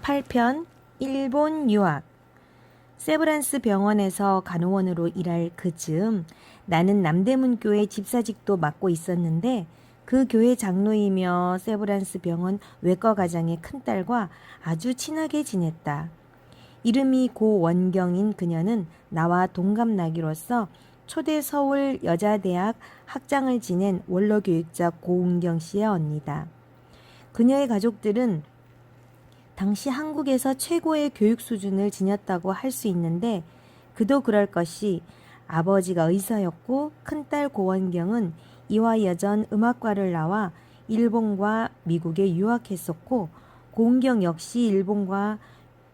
8편 일본 유학. 세브란스 병원에서 간호원으로 일할 그즈음 나는 남대문 교회 집사직도 맡고 있었는데 그 교회 장로이며 세브란스 병원 외과과장의 큰딸과 아주 친하게 지냈다. 이름이 고원경인 그녀는 나와 동갑나기로서 초대 서울 여자대학 학장을 지낸 원로교육자 고은경 씨의 언니다. 그녀의 가족들은 당시 한국에서 최고의 교육 수준을 지녔다고 할 수 있는데 그도 그럴 것이 아버지가 의사였고 큰딸 고원경은 이화여전 음악과를 나와 일본과 미국에 유학했었고 고은경 역시 일본과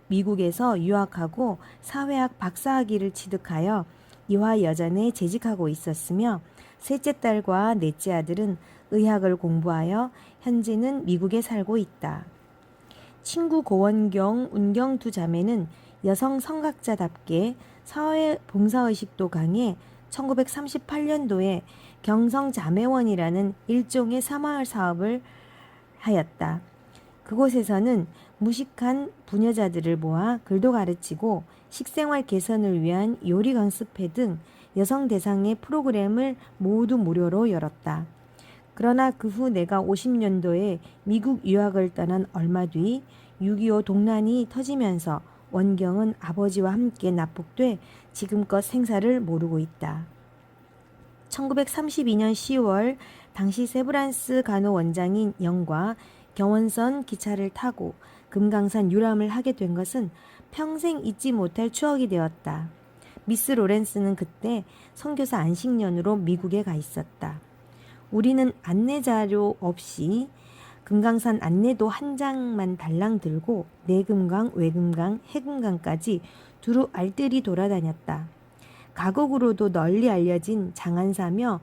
미국에서 유학하고 사회학 박사학위를 취득하여 이화여전에 재직하고 있었으며 셋째 딸과 넷째 아들은 의학을 공부하여 현재는 미국에 살고 있다. 친구 고원경, 운경 두 자매는 여성 성각자답게 사회 봉사의식도 강해 1938년도에 경성자매원이라는 일종의 새마을 사업을 하였다. 그곳에서는 무식한 부녀자들을 모아 글도 가르치고 식생활 개선을 위한 요리 강습회 등 여성 대상의 프로그램을 모두 무료로 열었다. 그러나 그 후 내가 50년도에 미국 유학을 떠난 얼마 뒤 6.25 동란이 터지면서 원경은 아버지와 함께 납북돼 지금껏 생사를 모르고 있다. 1932년 10월 당시 세브란스 간호원장인 영과 경원선 기차를 타고 금강산 유람을 하게 된 것은 평생 잊지 못할 추억이 되었다. 미스 로렌스는 그때 선교사 안식년으로 미국에 가 있었다. 우리는 안내 자료 없이 금강산 안내도 한 장만 달랑 들고 내금강, 외금강, 해금강까지 두루 알뜰히 돌아다녔다. 가곡으로도 널리 알려진 장안사며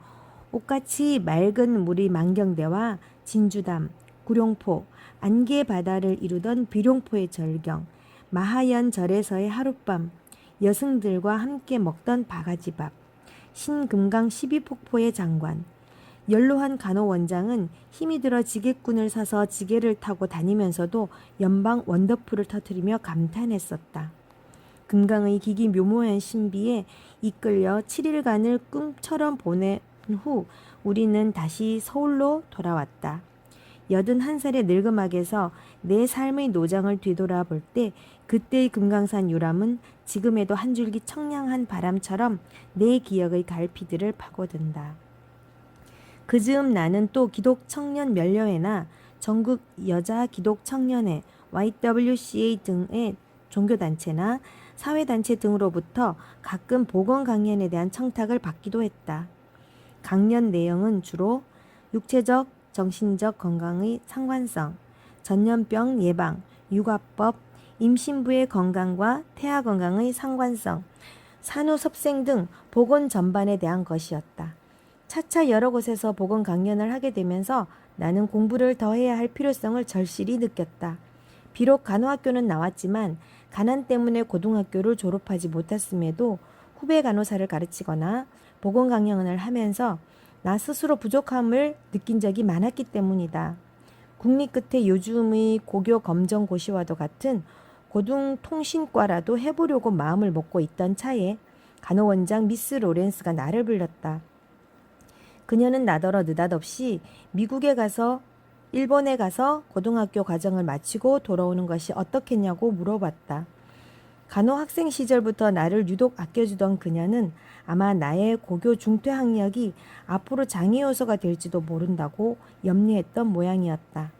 옷같이 맑은 물이 만경대와 진주담, 구룡포, 안개 바다를 이루던 비룡포의 절경, 마하연 절에서의 하룻밤, 여승들과 함께 먹던 바가지밥, 신금강 12폭포의 장관, 연로한 간호원장은 힘이 들어 지게꾼을 사서 지게를 타고 다니면서도 연방 원더풀을 터뜨리며 감탄했었다. 금강의 기기묘모한 신비에 이끌려 7일간을 꿈처럼 보낸 후 우리는 다시 서울로 돌아왔다. 81살의 늙음악에서 내 삶의 노장을 뒤돌아볼 때 그때의 금강산 유람은 지금에도 한 줄기 청량한 바람처럼 내 기억의 갈피들을 파고든다. 그즈음 나는 또 기독청년 면려회나 전국 여자 기독청년회, YWCA 등의 종교단체나 사회단체 등으로부터 가끔 보건 강연에 대한 청탁을 받기도 했다. 강연 내용은 주로 육체적, 정신적 건강의 상관성, 전염병 예방, 육아법, 임신부의 건강과 태아 건강의 상관성, 산후섭생 등 보건 전반에 대한 것이었다. 차차 여러 곳에서 보건 강연을 하게 되면서 나는 공부를 더 해야 할 필요성을 절실히 느꼈다. 비록 간호학교는 나왔지만 가난 때문에 고등학교를 졸업하지 못했음에도 후배 간호사를 가르치거나 보건 강연을 하면서 나 스스로 부족함을 느낀 적이 많았기 때문이다. 국리 끝에 요즘의 고교 검정고시와도 같은 고등통신과라도 해보려고 마음을 먹고 있던 차에 간호원장 미스 로렌스가 나를 불렀다. 그녀는 나더러 느닷없이 일본에 가서 고등학교 과정을 마치고 돌아오는 것이 어떻겠냐고 물어봤다. 간호 학생 시절부터 나를 유독 아껴주던 그녀는 아마 나의 고교 중퇴 학력이 앞으로 장애 요소가 될지도 모른다고 염려했던 모양이었다.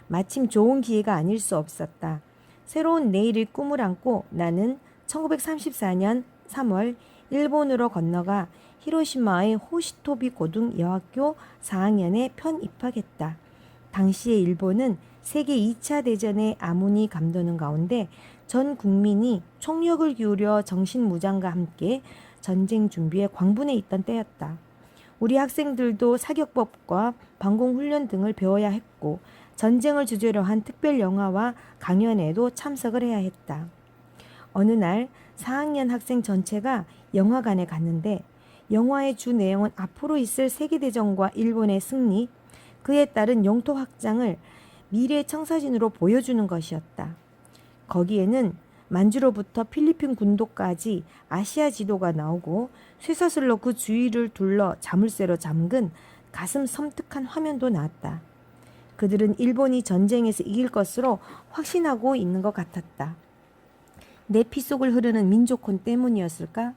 마침 좋은 기회가 아닐 수 없었다. 새로운 내일의 꿈을 안고 나는 1934년 3월 일본으로 건너가 히로시마의 호시토비 고등 여학교 4학년에 편입학했다. 당시의 일본은 세계 2차 대전의 암운이 감도는 가운데 전 국민이 총력을 기울여 정신무장과 함께 전쟁 준비에 광분해 있던 때였다. 우리 학생들도 사격법과 방공훈련 등을 배워야 했고 전쟁을 주제로 한 특별 영화와 강연에도 참석을 해야 했다. 어느 날 4학년 학생 전체가 영화관에 갔는데 영화의 주 내용은 앞으로 있을 세계대전과 일본의 승리, 그에 따른 영토 확장을 미래 청사진으로 보여주는 것이었다. 거기에는 만주로부터 필리핀 군도까지 아시아 지도가 나오고 쇠사슬로 그 주위를 둘러 자물쇠로 잠근 가슴 섬뜩한 화면도 나왔다. 그들은 일본이 전쟁에서 이길 것으로 확신하고 있는 것 같았다. 내 피 속을 흐르는 민족혼 때문이었을까?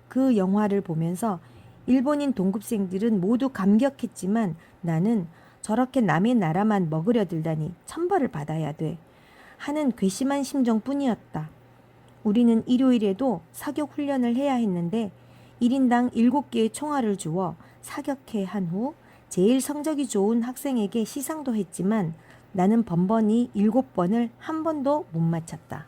그 영화를 보면서 일본인 동급생들은 모두 감격했지만 나는 저렇게 남의 나라만 먹으려 들다니 천벌을 받아야 돼 하는 괘씸한 심정뿐이었다. 우리는 일요일에도 사격 훈련을 해야 했는데 1인당 7개의 총알을 주어 사격해 한 후 제일 성적이 좋은 학생에게 시상도 했지만 나는 번번이 7번을 한 번도 못 맞췄다.